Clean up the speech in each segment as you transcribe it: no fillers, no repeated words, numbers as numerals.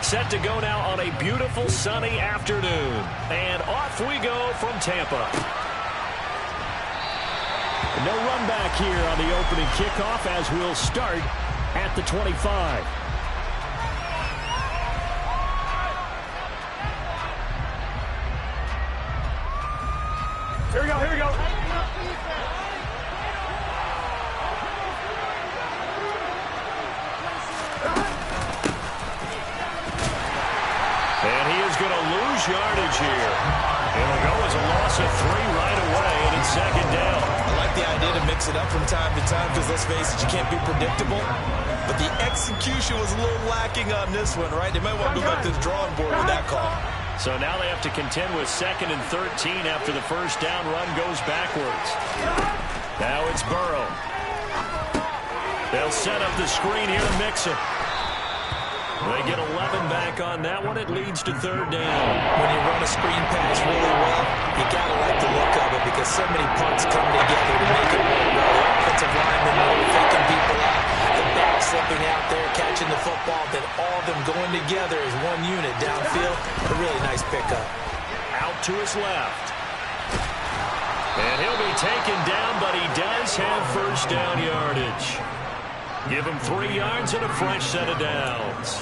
set to go now on a beautiful sunny afternoon. And off we go from Tampa. No run back here on the opening kickoff as we'll start at the 25. Here we go, here we go. And he is going to lose yardage here. It'll go as a loss of 3 right away, and it's second down. I like the idea to mix it up from time to time because, let's face it, you can't be predictable. But the execution was a little lacking on this one, right? They might want to go back to the drawing board with that call. So now they have to contend with 2nd and 13 after the first down run goes backwards. Now it's Burrow. They'll set up the screen here to Mixon. They get 11 back on that one. It leads to 3rd down. When you run a screen pass really well, you got to like the look of it because so many parts come together to make it work well. The offensive linemen faking people out, the back slipping out there, catching the football, then all of them going together as one unit downfield. A really nice pickup. Out to his left. And he'll be taken down, but he does have first down yardage. Give him 3 yards and a fresh set of downs.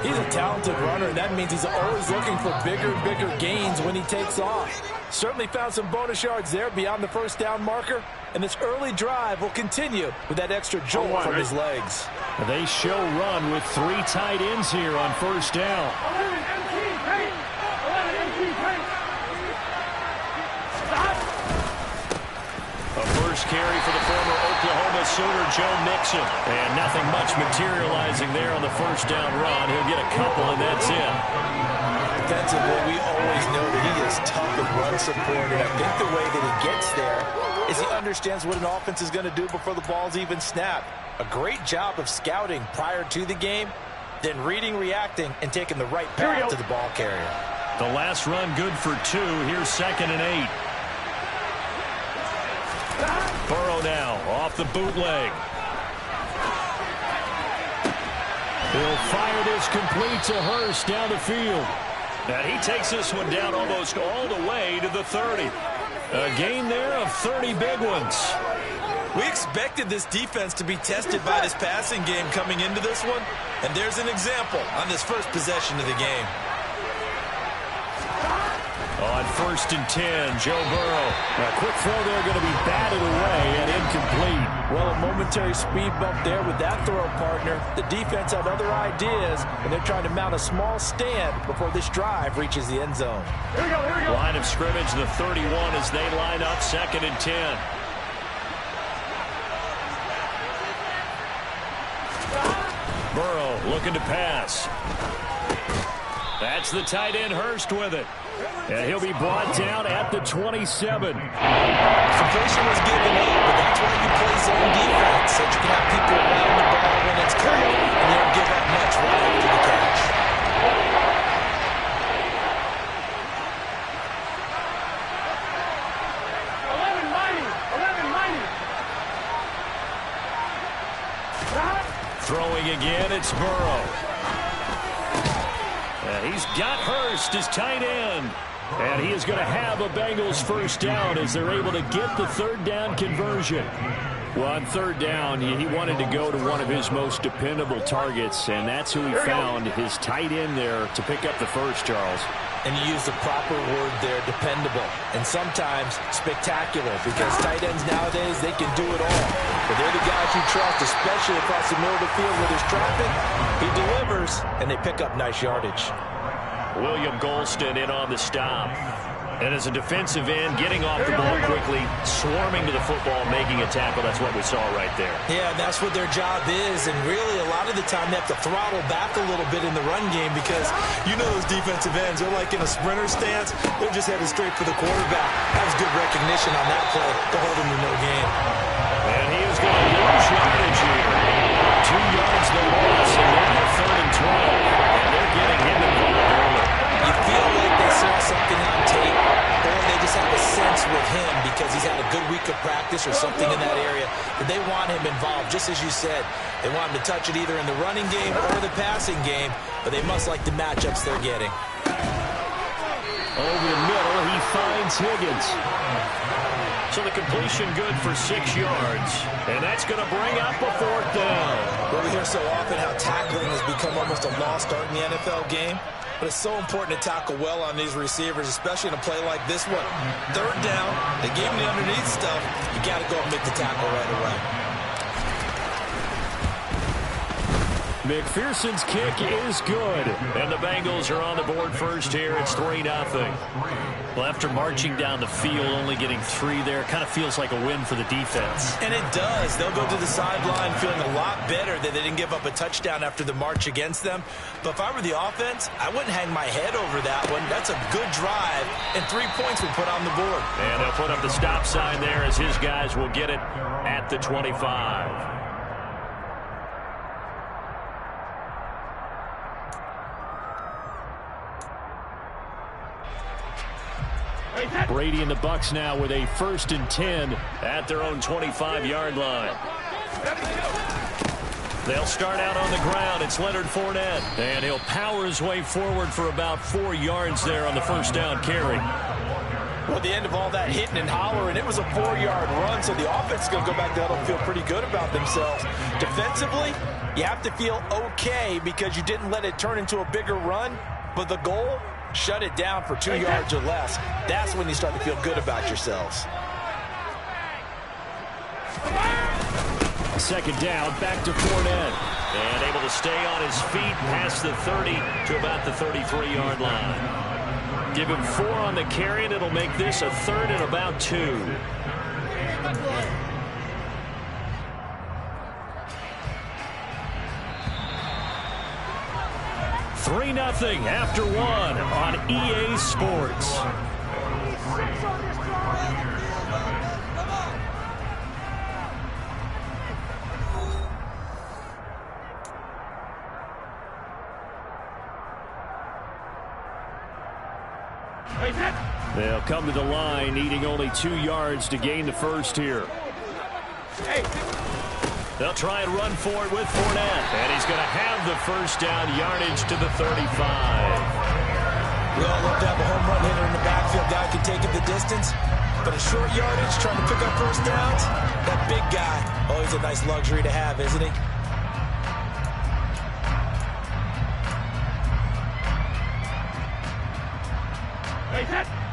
He's a talented runner, and that means he's always looking for bigger and bigger gains when he takes off. Certainly found some bonus yards there beyond the first down marker, and this early drive will continue with that extra jolt from his legs. They show run with 3 tight ends here on first down. A first carry for the former Oklahoma Sooner, Joe Mixon. And nothing much materializing there on the first down run. He'll get a couple, and that's it. Defensively, we always know that he is tough with run support, and I think the way that he gets there is he understands what an offense is going to do before the ball's even snapped. A great job of scouting prior to the game, then reading, reacting, and taking the right path to the ball carrier. The last run good for 2. Here's 2nd and 8. Burrow now off the bootleg. He'll fire this complete to Hurst down the field. And he takes this one down almost all the way to the 30. A gain there of 30 big ones. We expected this defense to be tested by this passing game coming into this one, and there's an example on this first possession of the game. On 1st and 10, Joe Burrow. A quick throw there going to be batted away and incomplete. Well, a momentary speed bump there with that throw, partner. The defense had other ideas, and they're trying to mount a small stand before this drive reaches the end zone. Here we go, here we go. Line of scrimmage, the 31 as they line up 2nd and 10. Burrow looking to pass. That's the tight end Hurst with it. And he'll be brought down at the 27. Some pressure was given up, but that's why you play zone defense, so you can have people around the ball when it's coming, and you don't give up much right after the catch. Throwing again, it's Burrow. And he's got Hurst as tight end. And he is going to have a Bengals first down as they're able to get the 3rd down conversion. Well, on 3rd down, he wanted to go to one of his most dependable targets, and that's who he found, his tight end there, to pick up the first, Charles. And you use the proper word there, dependable, and sometimes spectacular, because tight ends nowadays, they can do it all. But they're the guys you trust, especially across the middle of the field where there's traffic. He delivers, and they pick up nice yardage. William Golston in on the stop. And as a defensive end, getting off the ball quickly, swarming to the football, making a tackle, that's what we saw right there. Yeah, that's what their job is, and really a lot of the time they have to throttle back a little bit in the run game because you know those defensive ends, they're like in a sprinter stance, they're just headed straight for the quarterback. That was good recognition on that play to hold him to no gain. And he is going to lose yardage here. 2 yards the loss, and now 3rd and 12. And they're getting him involved early. You feel like they saw something on tape, or they just have a sense with him because he's had a good week of practice or something in that area that they want him involved just as you said. They want him to touch it either in the running game or the passing game, but they must like the matchups they're getting. Over the middle, he finds Higgins. So the completion good for 6 yards. And that's going to bring up a 4th down. Well, we hear so often how tackling has become almost a lost art in the NFL game. But it's so important to tackle well on these receivers, especially in a play like this one. 3rd down, they gave him the underneath stuff. You got to go and make the tackle right away. McPherson's kick is good. And the Bengals are on the board first here. It's 3-0. Well, after marching down the field, only getting 3 there, kind of feels like a win for the defense. And it does. They'll go to the sideline feeling a lot better that they didn't give up a touchdown after the march against them. But if I were the offense, I wouldn't hang my head over that one. That's a good drive, and 3 points will put on the board. And they'll put up the stop sign there as his guys will get it at the 25. Brady and the Bucs now with a 1st and 10 at their own 25-yard line. They'll start out on the ground. It's Leonard Fournette. And he'll power his way forward for about 4 yards there on the 1st down carry. Well, at the end of all that hitting and hollering, it was a 4-yard run, so the offense is going to go back there and feel pretty good about themselves. Defensively, you have to feel okay because you didn't let it turn into a bigger run, but the goal, shut it down for 2 yards or less. That's when you start to feel good about yourselves. 2nd down, back to Fournette. And able to stay on his feet past the 30 to about the 33-yard line. Give him 4 on the carry, and it'll make this a 3rd and about 2. 3-0 after 1 on EA Sports. They'll come to the line, needing only 2 yards to gain the 1st here. They'll try and run for it with Fournette. And he's going to have the 1st down yardage to the 35. We all love to have a home run hitter in the backfield. Guy can take it the distance. But a short yardage, trying to pick up 1st downs, that big guy, always a nice luxury to have, isn't he?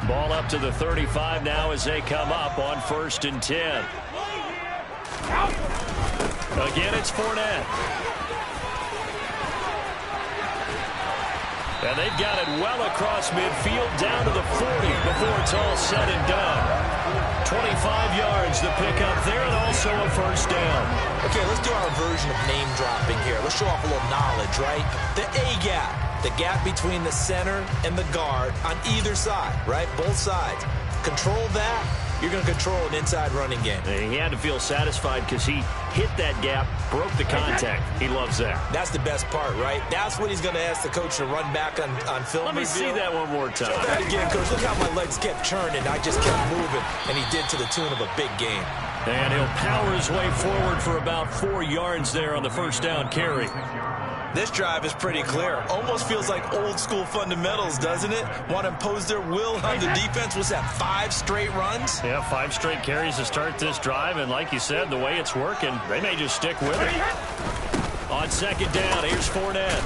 Ball up to the 35 now as they come up on 1st and 10. Again, it's Fournette. And they've got it well across midfield, down to the 40 before it's all said and done. 25 yards the pickup there, and also a 1st down. Okay, let's do our version of name dropping here. Let's show off a little knowledge, right? The A-gap. The gap between the center and the guard on either side, right? Both sides. Control that. You're going to control an inside running game. And he had to feel satisfied because he hit that gap, broke the contact. He loves that. That's the best part, right? That's what he's going to ask the coach to run back on film Let me review. see that one more time. Show that again, coach. Look how my legs kept churning. I just kept moving, and he did to the tune of a big game. And he'll power his way forward for about 4 yards there on the 1st down carry. This drive is pretty clear. Almost feels like old school fundamentals, doesn't it? Want to impose their will on the defense. Was that 5 straight runs? Yeah, 5 straight carries to start this drive. And like you said, the way it's working, they may just stick with it. On 2nd down, here's Fournette.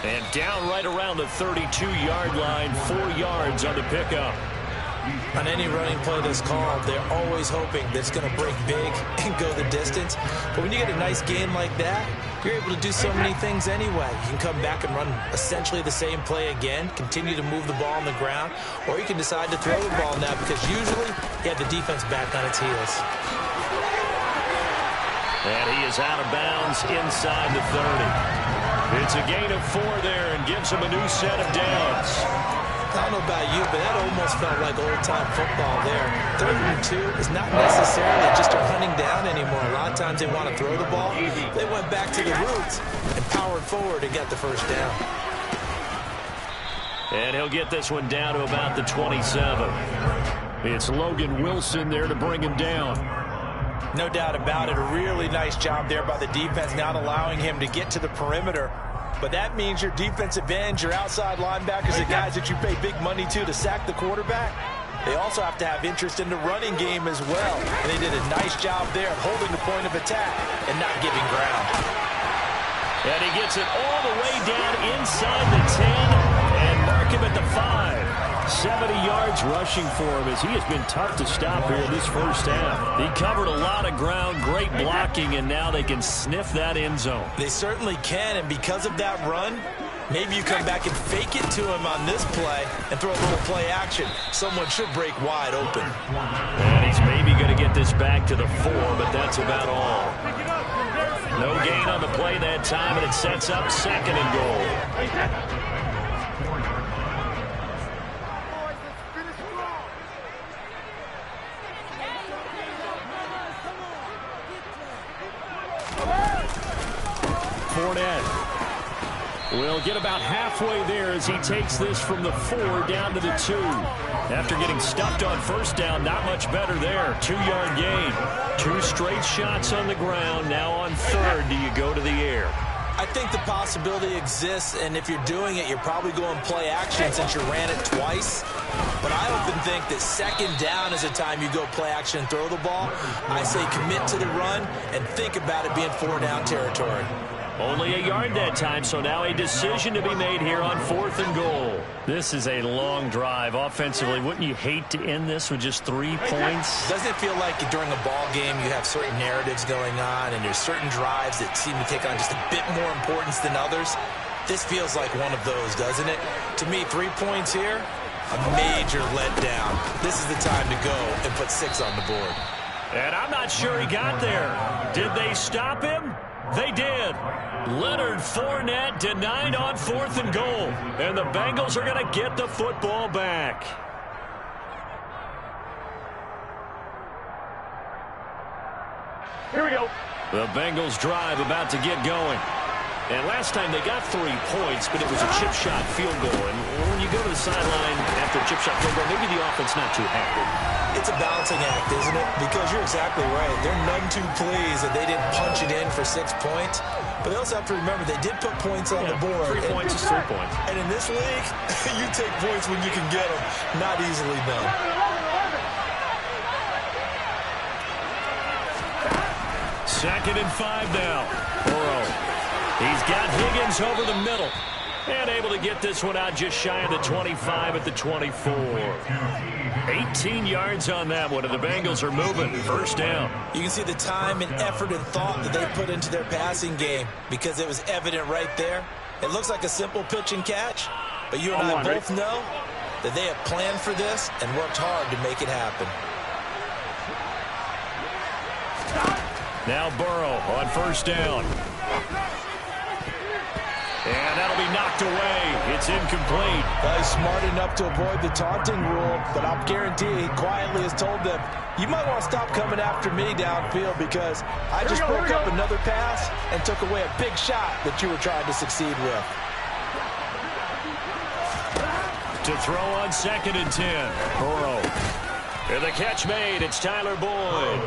And down right around the 32-yard line, 4 yards on the pickup. On any running play that's called, they're always hoping that it's going to break big and go the distance. But when you get a nice game like that, you're able to do so many things anyway. You can come back and run essentially the same play again, continue to move the ball on the ground, or you can decide to throw the ball now because usually you have the defense back on its heels. And he is out of bounds inside the 30. It's a gain of 4 there and gives him a new set of downs. I don't know about you, but that almost felt like old-time football there. 3rd and 2 is not necessarily just a hunting down anymore. A lot of times they want to throw the ball. They went back to the roots and powered forward and got the 1st down. And he'll get this one down to about the 27. It's Logan Wilson there to bring him down. No doubt about it. A really nice job there by the defense, not allowing him to get to the perimeter. But that means your defensive ends, your outside linebackers, the guys that you pay big money to sack the quarterback, they also have to have interest in the running game as well. And they did a nice job there of holding the point of attack and not giving ground. And he gets it all the way down inside the 10 and mark him at the 5. 70 yards rushing for him as he has been tough to stop here this first half. He covered a lot of ground, great blocking, and now they can sniff that end zone. They certainly can, and because of that run, maybe you come back and fake it to him on this play and throw a little play action. Someone should break wide open. And he's maybe going to get this back to the 4, but that's about all. No gain on the play that time, and it sets up 2nd and goal. Fournette will get about halfway there as he takes this from the 4 down to the 2. After getting stuffed on first down, not much better there. 2-yard gain. 2 straight shots on the ground. Now on 3rd, do you go to the air? I think the possibility exists, and if you're doing it, you're probably going play action since you ran it twice. But I often think that 2nd down is the time you go play action and throw the ball. I say commit to the run and think about it being 4-down territory. Only a yard that time, so now a decision to be made here on 4th and goal. This is a long drive offensively. Wouldn't you hate to end this with just 3 points? Doesn't it feel like during a ball game you have certain narratives going on and there's certain drives that seem to take on just a bit more importance than others? This feels like one of those, doesn't it? To me, 3 points here, a major letdown. This is the time to go and put 6 on the board. And I'm not sure he got there. Did they stop him? They did. Leonard Fournette denied on 4th and goal. And the Bengals are going to get the football back. Here we go. The Bengals drive about to get going. And last time they got 3 points, but it was a chip shot field goal. And when you go to the sideline after a chip shot field goal, maybe the offense not too happy. It's a balancing act, isn't it? Because you're exactly right. They're none too pleased that they didn't punch it in for 6 points. But they also have to remember they did put points on the board. 3 points is 3 points. And in this league, you take points when you can get them. Not easily done. Second and 5 now. Burrow. He's got Higgins over the middle. And able to get this one out just shy of the 25 at the 24. 18 yards on that one, and the Bengals are moving. First down. You can see the time and effort and thought that they put into their passing game because it was evident right there. It looks like a simple pitch and catch, but you and I both know that they have planned for this and worked hard to make it happen. Now Burrow on first down. And that'll be knocked away. It's incomplete. He's smart enough to avoid the taunting rule, but I'll guarantee he quietly has told them, you might want to stop coming after me downfield because I just broke up another pass and took away a big shot that you were trying to succeed with. To throw on 2nd and 10. Burrow. And the catch made. It's Tyler Boyd.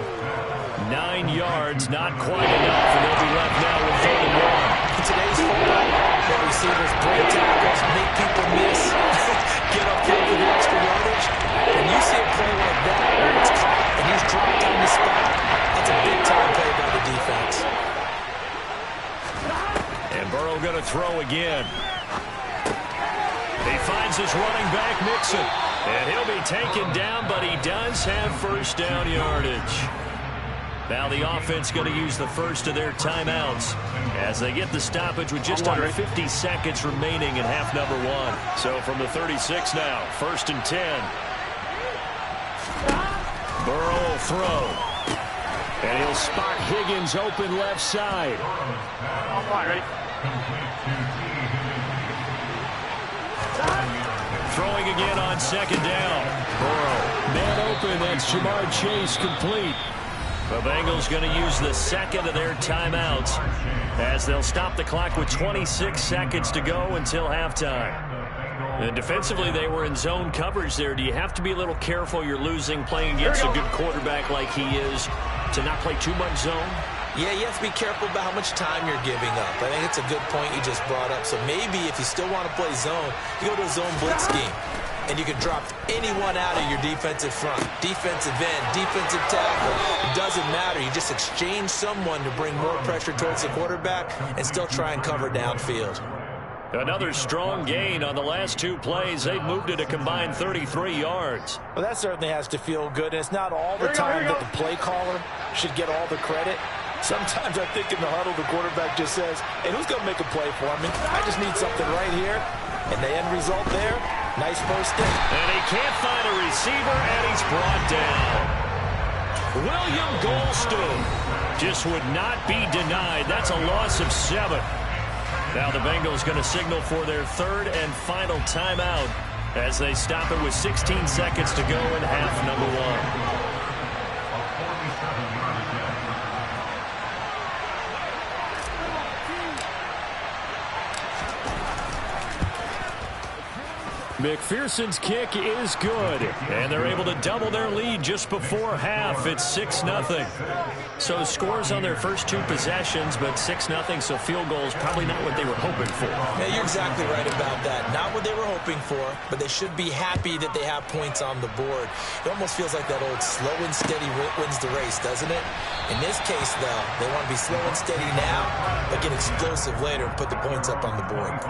9 yards, not quite enough, and they'll be left now with 3rd and 1. In today's football, the receivers break tackles, make people miss, get upfield for the extra yardage. When you see a play like that where it's caught and he's dropped on the spot, that's a big-time play by the defense. And Burrow going to throw again. He finds his running back, Mixon. And he'll be taken down, but he does have first down yardage. Now the offense going to use the first of their timeouts as they get the stoppage with just under 50 seconds remaining in half number 1. So from the 36 now, 1st and 10. Burrow will throw. And he'll spot Higgins open left side. All right, ready? Throwing again on 2nd down. Burrow. Man open, that's Jamar Chase complete. The Bengals going to use the second of their timeouts as they'll stop the clock with 26 seconds to go until halftime. And defensively, they were in zone coverage there. Do you have to be a little careful? You're losing playing against a good quarterback like he is. to not play too much zone? Yeah, you have to be careful about how much time you're giving up. I think it's a good point you just brought up. So maybe if you still want to play zone, you go to a zone blitz scheme. And you can drop anyone out of your defensive front. Defensive end, defensive tackle. It doesn't matter. You just exchange someone to bring more pressure towards the quarterback and still try and cover downfield. Another strong gain on the last 2 plays. They've moved it a combined 33 yards. Well, that certainly has to feel good. And it's not all the time that the play caller should get all the credit. Sometimes I think in the huddle, the quarterback just says, hey, who's going to make a play for me? I just need something right here. And the end result there, nice first step. And he can't find a receiver, and he's brought down. William Goldstone just would not be denied. That's a loss of 7. Now the Bengals going to signal for their 3rd and final timeout as they stop it with 16 seconds to go in half number 1. McPherson's kick is good, and they're able to double their lead just before half. It's 6-0. So scores on their first 2 possessions, but 6-0, so field goals probably not what they were hoping for. Yeah, you're exactly right about that. Not what they were hoping for, but they should be happy that they have points on the board. It almost feels like that old slow and steady wins the race, doesn't it? In this case, though, they want to be slow and steady now, but get explosive later and put the points up on the board.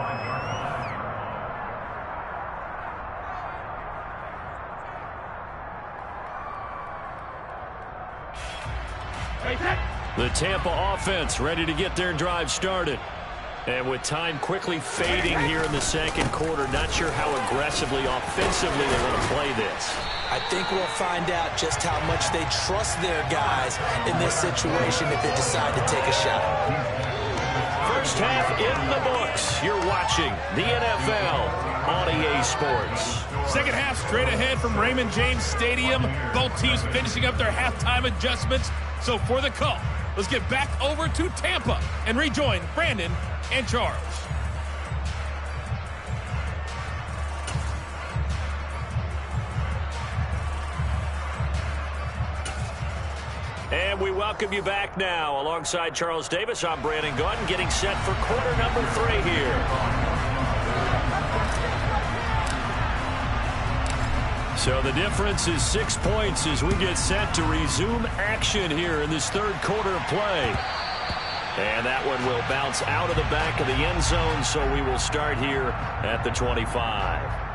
The Tampa offense ready to get their drive started. And with time quickly fading here in the second quarter, not sure how aggressively, offensively they want to play this. I think we'll find out just how much they trust their guys in this situation if they decide to take a shot. First half in the books. You're watching the NFL on EA Sports. Second half straight ahead from Raymond James Stadium. Both teams finishing up their halftime adjustments. So for the call, let's get back over to Tampa and rejoin Brandon and Charles. And we welcome you back now. Alongside Charles Davis, I'm Brandon Gaudin, getting set for quarter number 3 here. So the difference is 6 points as we get set to resume action here in this third quarter of play. And that one will bounce out of the back of the end zone, so we will start here at the 25.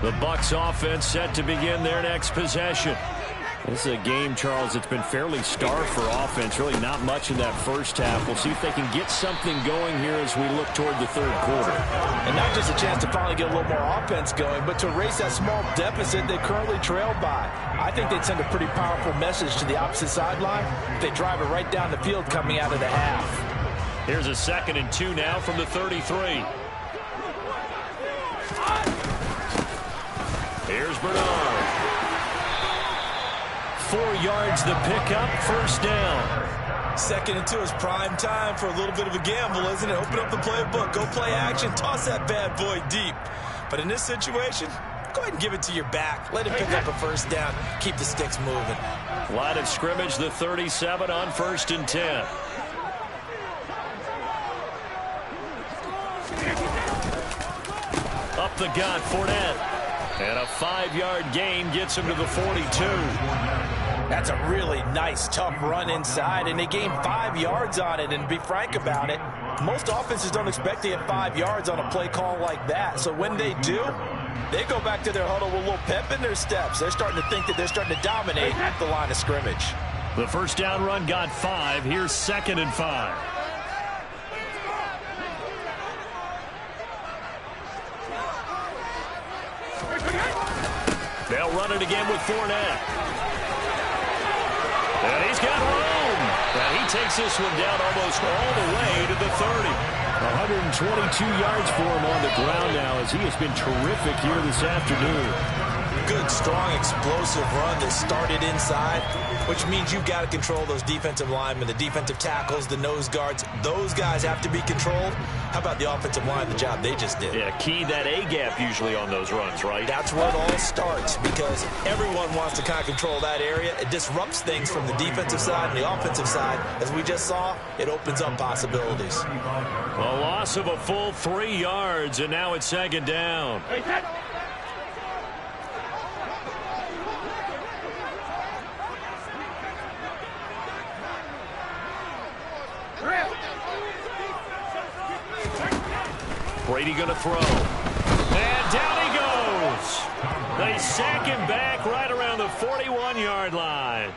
The Bucs offense set to begin their next possession. This is a game, Charles, that's been fairly starved for offense. Really not much in that first half. We'll see if they can get something going here as we look toward the third quarter. And not just a chance to finally get a little more offense going, but to erase that small deficit they currently trailed by. I think they'd send a pretty powerful message to the opposite sideline if they drive it right down the field coming out of the half. Here's a 2nd and 2 now from the 33. Here's Bernard. 4 yards the pickup, first down. 2nd and 2 is prime time for a little bit of a gamble, isn't it? Open up the playbook, go play action, toss that bad boy deep. But in this situation, go ahead and give it to your back. Let him pick up a first down, keep the sticks moving. Line of scrimmage, the 37 on 1st and 10. Up the gut, Fournette. And a 5-yard gain gets him to the 42. That's a really nice, tough run inside, and they gained 5 yards on it. And to be frank about it, most offenses don't expect to get 5 yards on a play call like that. So when they do, they go back to their huddle with a little pep in their steps. They're starting to think that they're starting to dominate the line of scrimmage. The first down run got 5. Here's 2nd and 5. They'll run it again with Fournette. And he's got room. And he takes this one down almost all the way to the 30. 122 yards for him on the ground now as he has been terrific here this afternoon. Good, strong, explosive run that started inside, which means you've got to control those defensive linemen, the defensive tackles, the nose guards. Those guys have to be controlled. How about the offensive line, the job they just did? Yeah, key that A-gap usually on those runs, right? That's where it all starts because everyone wants to kind of control that area. It disrupts things from the defensive side and the offensive side. As we just saw, it opens up possibilities. A loss of a full 3 yards, and now it's second down. Brady going to throw. And down he goes. They sack him back right around the 41-yard line.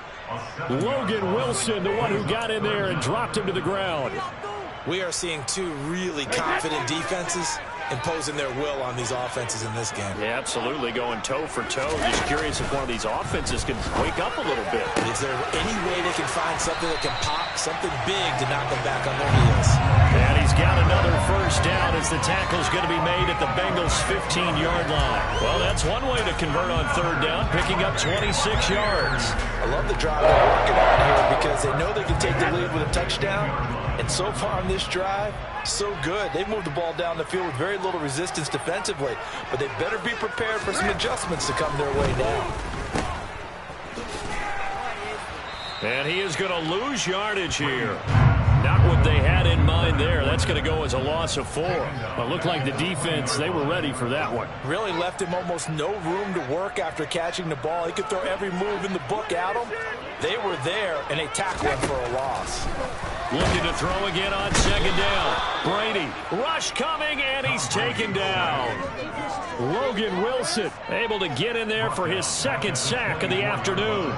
Logan Wilson, the one who got in there and dropped him to the ground. We are seeing two really confident defenses imposing their will on these offenses in this game. Yeah, absolutely, going toe for toe. Just curious if one of these offenses can wake up a little bit. Is there any way they can find something that can pop, something big to knock them back on their heels? And he's got another first down as the tackle's going to be made at the Bengals' 15-yard line. Well, that's one way to convert on third down, picking up 26 yards. I love the drive they're working on here because they know they can take the lead with a touchdown. And so far on this drive, so good. They've moved the ball down the field with very little resistance defensively, but they better be prepared for some adjustments to come their way now. And he is going to lose yardage here. Not what they had in mind there. That's going to go as a loss of 4. But it looked like the defense, they were ready for that one. Really left him almost no room to work after catching the ball. He could throw every move in the book at him. They were there, and they tackled him for a loss. Looking to throw again on second down. Brady, rush coming, and he's taken down. Logan Wilson able to get in there for his second sack of the afternoon.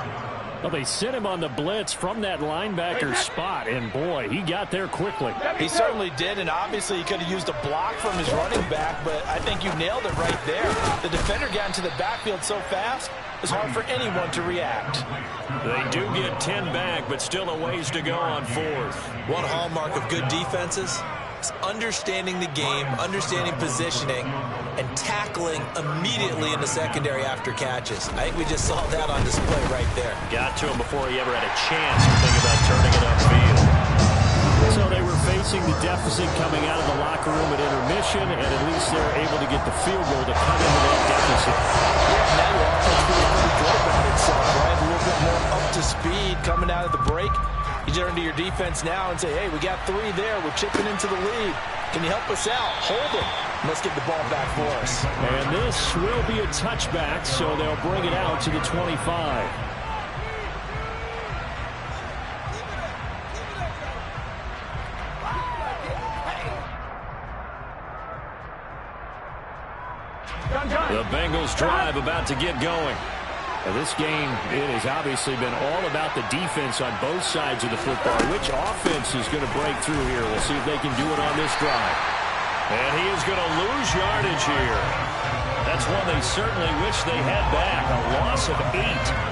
Well, they sent him on the blitz from that linebacker spot, and boy, he got there quickly. He certainly did, and obviously he could have used a block from his running back, but I think you nailed it right there. The defender got into the backfield so fast, it's hard for anyone to react. They do get 10 back, but still a ways to go on fourth. One hallmark of good defenses is understanding the game, understanding positioning, and tackling immediately in the secondary after catches. I think we just saw that on display right there. Got to him before he ever had a chance to think about turning it upfield. So they were facing the deficit coming out of the locker room at intermission, and at least they're able to get the field goal to come into that deficit. Yeah, now your offense feels pretty good about itself, right? A little bit more up to speed coming out of the break. You turn to your defense now and say, hey, we got 3 there. We're chipping into the lead. Can you help us out? Hold them. Let's get the ball back for us. And this will be a touchback, so they'll bring it out to the 25. The Bengals drive about to get going. Now this game, it has obviously been all about the defense on both sides of the football. Which offense is going to break through here? We'll see if they can do it on this drive. And he is going to lose yardage here. That's one they certainly wish they had back. A loss of 8.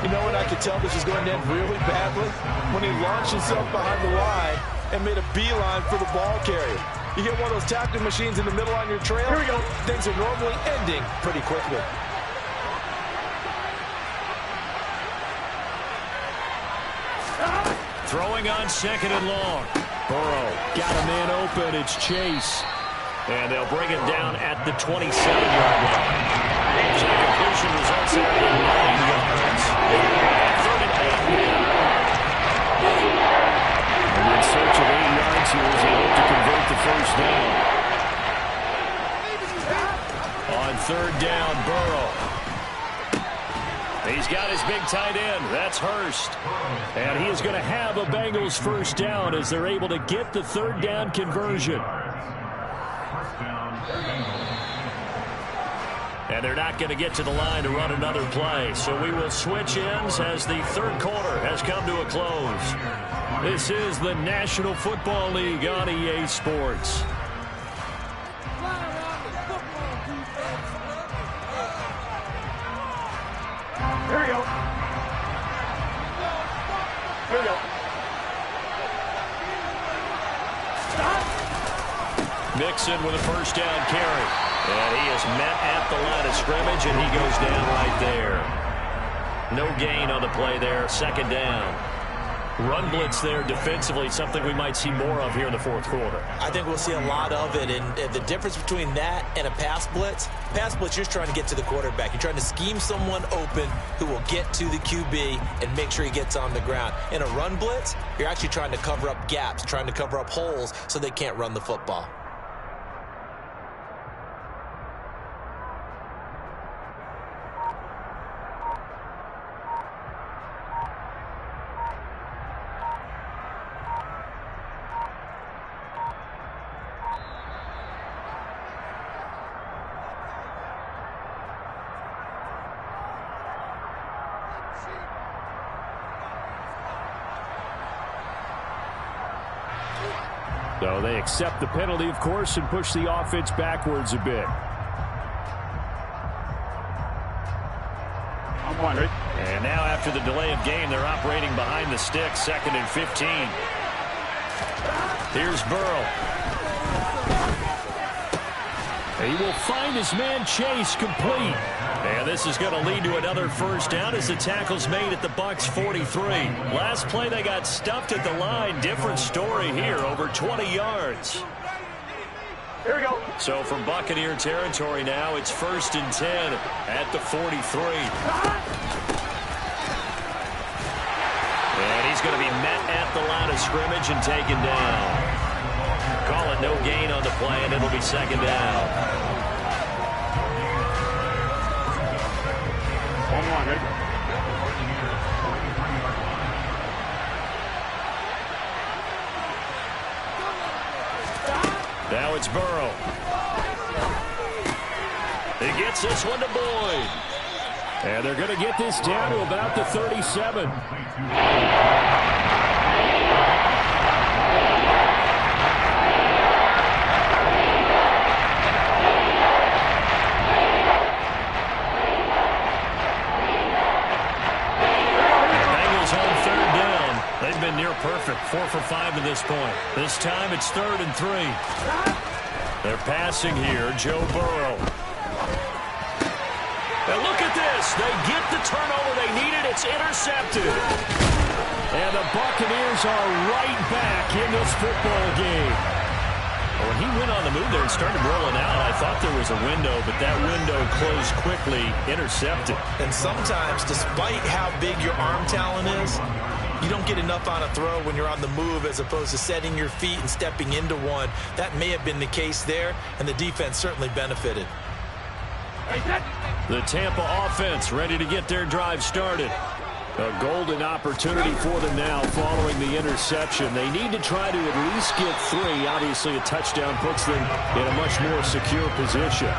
You know what? I could tell this is going to end really badly when he launched himself behind the line and made a beeline for the ball carrier. You get one of those tackling machines in the middle on your trail, here we go. Things are normally ending pretty quickly. Throwing on second and long. Burrow got a man open. It's Chase. And they'll bring it down at the 27-yard line. So the completion results in 9 yards. Third and 8. And in search of 8 yards here as they hope to convert the first down. On third down, Burrow. He's got his big tight end. That's Hurst. And he is going to have a Bengals first down as they're able to get the third down conversion. And they're not going to get to the line to run another play. So we will switch ends as the third quarter has come to a close. This is the National Football League on EA Sports. Here we go. Here we go. Stop. Mixon with a first down carry. And he is met at the line of scrimmage, and he goes down right there. No gain on the play there. Second down. Run blitz there defensively, something we might see more of here in the fourth quarter. I think we'll see a lot of it, and the difference between that and a pass blitz, you're just trying to get to the quarterback. You're trying to scheme someone open who will get to the QB and make sure he gets on the ground. In a run blitz, you're actually trying to cover up gaps, trying to cover up holes so they can't run the football. So they accept the penalty, of course, and push the offense backwards a bit. And now after the delay of game, they're operating behind the sticks, 2nd and 15. Here's Burrow. He will find his man Chase complete. And this is going to lead to another first down as the tackle's made at the Bucs 43. Last play they got stuffed at the line. Different story here, over 20 yards. Here we go. So from Buccaneer territory now, it's 1st and 10 at the 43. And he's going to be met at the line of scrimmage and taken down. Call it no gain on the play, and it'll be 2nd down. Now it's Burrow. He gets this one to Boyd. And they're going to get this down to about the 37. Near perfect, 4 for 5 to this point. This time it's 3rd and 3. They're passing here, Joe Burrow. And look at this. They get the turnover they needed. It's intercepted. And the Buccaneers are right back in this football game. When he went on the move there and started rolling out, I thought there was a window, but that window closed quickly, intercepted. And sometimes, despite how big your arm talent is, you don't get enough on a throw when you're on the move as opposed to setting your feet and stepping into one. That may have been the case there, and the defense certainly benefited. The Tampa offense ready to get their drive started. A golden opportunity for them now following the interception. They need to try to at least get 3. Obviously, a touchdown puts them in a much more secure position.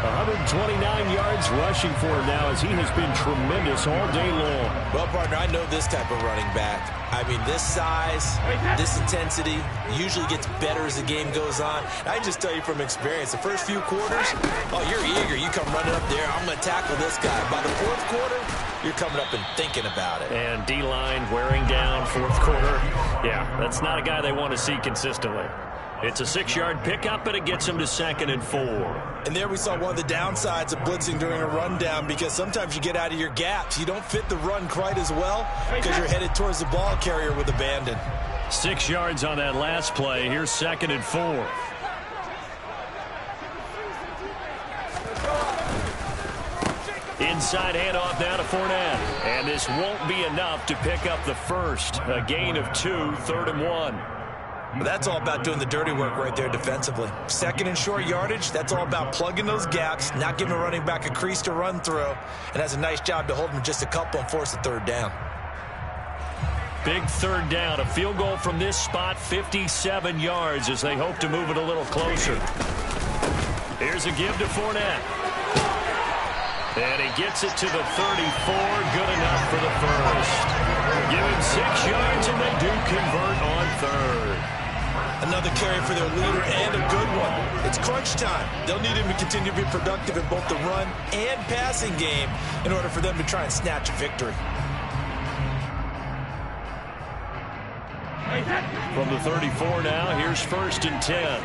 129 yards rushing for him now as he has been tremendous all day long. Well, partner, I know this type of running back. I mean, this size, this intensity usually gets better as the game goes on. I just tell you from experience, the first few quarters, oh, you're eager. You come running up there, I'm going to tackle this guy. By the 4th quarter, you're coming up and thinking about it. And D-line wearing down 4th quarter. Yeah, that's not a guy they want to see consistently. It's a 6-yard pickup, but it gets him to 2nd and 4. And there we saw one of the downsides of blitzing during a rundown, because sometimes you get out of your gaps. You don't fit the run quite as well because you're headed towards the ball carrier with abandon. 6 yards on that last play. Here's 2nd and 4. Inside handoff now to Fournette. And this won't be enough to pick up the first. A gain of 2, 3rd and 1. But that's all about doing the dirty work right there defensively. 2nd and short yardage, that's all about plugging those gaps, not giving a running back a crease to run through, and has a nice job to hold him just a couple and force a 3rd down. Big 3rd down, a field goal from this spot, 57 yards as they hope to move it a little closer. Here's a give to Fournette. And he gets it to the 34, good enough for the first. Give him 6 yards and they do convert on 3rd. Another carry for their leader and a good one. It's crunch time. They'll need him to continue to be productive in both the run and passing game in order for them to try and snatch a victory. From the 34 now, here's 1st and 10.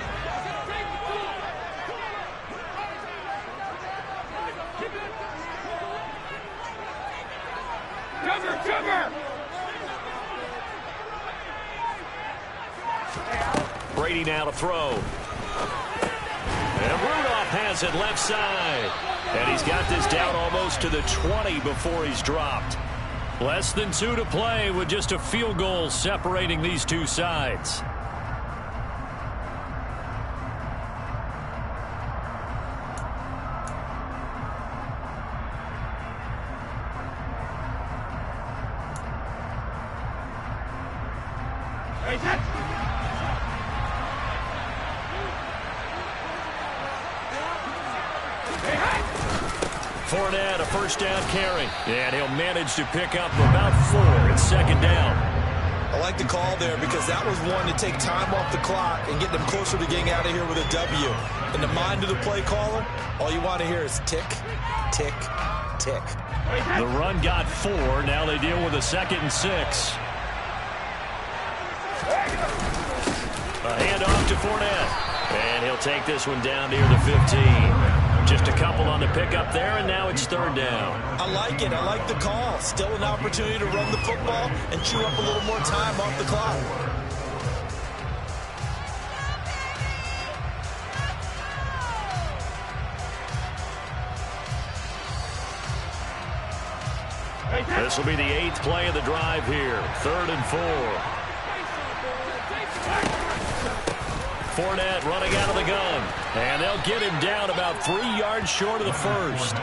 Brady now to throw. And Rudolph has it left side. And he's got this down almost to the 20 before he's dropped. Less than 2 to play with just a field goal separating these two sides. Fournette, a first down carry. And he'll manage to pick up about 4 at second down. I like the call there because that was one to take time off the clock and get them closer to getting out of here with a W. In the mind of the play caller, all you want to hear is tick, tick, tick. The run got 4. Now they deal with a 2nd and 6. A handoff to Fournette. And he'll take this one down near the 15. Just a couple on the pickup there, and now it's 3rd down. I like it. I like the call. Still an opportunity to run the football and chew up a little more time off the clock. This will be the 8th play of the drive here. 3rd and 4. Fournette running out of the gun. And they'll get him down about 3 yards short of the first.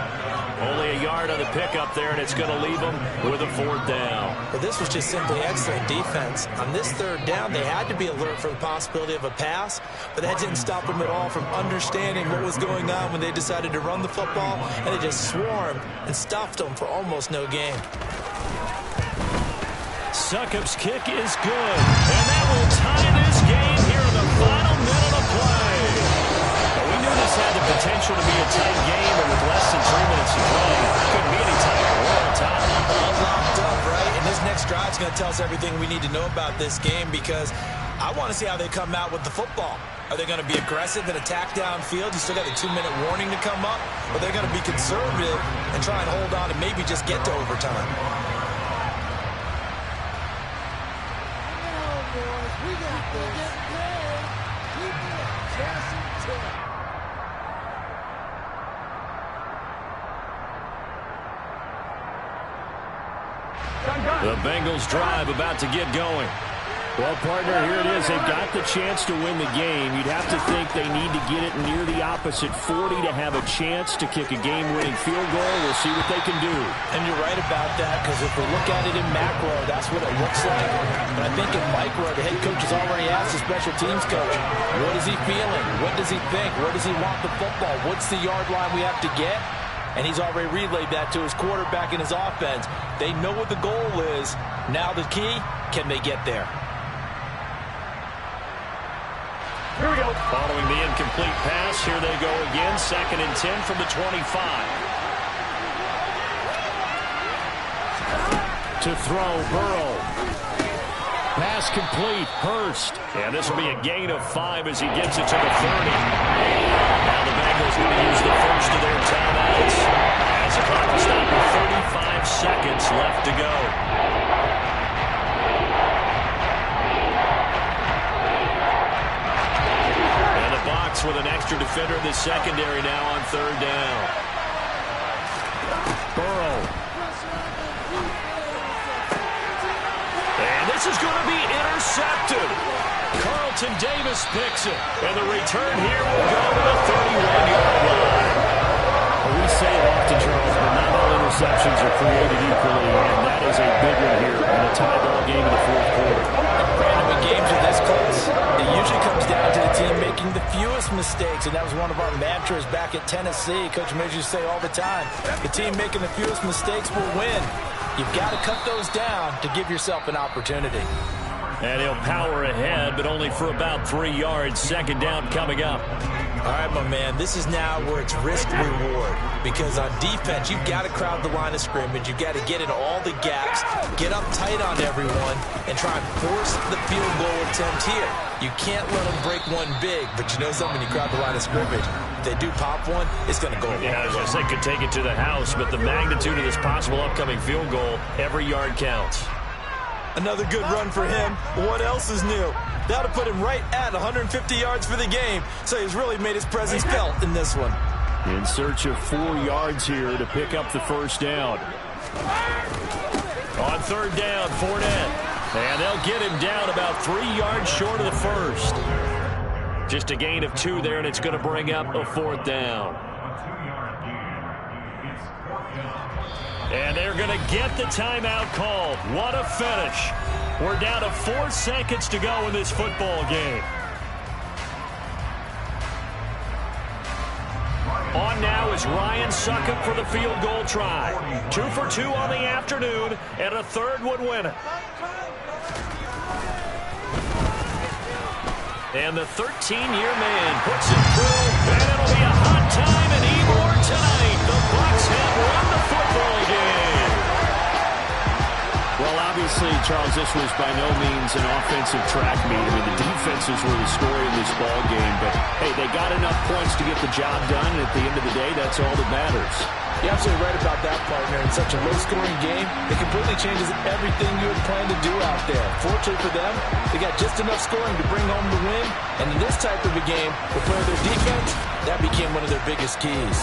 Only a yard on the pickup there, and it's going to leave him with a 4th down. Well, this was just simply excellent defense. On this 3rd down, they had to be alert for the possibility of a pass, but that didn't stop them at all from understanding what was going on when they decided to run the football, and they just swarmed and stuffed them for almost no gain. Succop's kick is good, and that will tie this game here in the final minute of play. Now, we knew this had the potential to be a tight game, and with less than 3 minutes to play, it couldn't be any tighter. We're on top. All locked up, right? And this next drive is going to tell us everything we need to know about this game because I want to see how they come out with the football. Are they going to be aggressive and attack downfield? You still got a 2-minute warning to come up? Or are they going to be conservative and try and hold on and maybe just get to overtime? The Bengals drive about to get going. Well, partner, here it is. They've got the chance to win the game. You'd have to think they need to get it near the opposite 40 to have a chance to kick a game-winning field goal. We'll see what they can do. And you're right about that, because if we look at it in macro, that's what it looks like. But I think in micro, the head coach has already asked the special teams coach, what is he feeling? What does he think? Where does he want the football? What's the yard line we have to get? And he's already relayed that to his quarterback and his offense. They know what the goal is. Now the key, can they get there? Here we go. Following the incomplete pass, here they go again. 2nd and 10 from the 25. To throw, Burrow. Pass complete, Hurst. And this will be a gain of 5 as he gets it to the 30. Now the Bengals going to use the first of their timeouts. As the clock will stop with 35 seconds left to go. With an extra defender in the secondary now on 3rd down. Burrow. And this is going to be intercepted. Carlton Davis picks it. And the return here will go to the 31-yard line. Well, we say it often, Charles, but not all interceptions are created equally, and that is a big one here in a tie ball game in the 4th quarter. Brandon, when games are this close, it usually comes down to the team making the fewest mistakes, and that was one of our mantras back at Tennessee. Coach Midge used to say all the time, the team making the fewest mistakes will win. You've got to cut those down to give yourself an opportunity. And he'll power ahead, but only for about 3 yards. 2nd down coming up. All right, my man, this is now where it's risk-reward. Because on defense, you've got to crowd the line of scrimmage. You've got to get into all the gaps, get up tight on everyone, and try and force the field goal attempt here. You can't let them break one big, but you know something, when you crowd the line of scrimmage, if they do pop one, it's going to go. Yeah, I was going to say could take it to the house, but the magnitude of this possible upcoming field goal, every yard counts. Another good run for him. What else is new? That'll put him right at 150 yards for the game. So he's really made his presence felt in this one. In search of 4 yards here to pick up the first down. On third down, Fournette. And they'll get him down about 3 yards short of the first. Just a gain of 2 there, and it's going to bring up a 4th down. And they're going to get the timeout called. What a finish. We're down to 4 seconds to go in this football game. On now is Ryan Succop for the field goal try. 2 for 2 on the afternoon, and a third would win it. And the 13-year man puts it through, and it'll be a hot time in Ybor tonight. The Bucs have won the football game. Well, obviously, Charles, this was by no means an offensive track meet. I mean, the defenses were the story in this ball game, but, hey, they got enough points to get the job done, and at the end of the day, that's all that matters. You're absolutely right about that, partner. In such a low-scoring game, it completely changes everything you had planned to do out there. Fortunately for them, they got just enough scoring to bring home the win, and in this type of a game, with their defense, that became one of their biggest keys.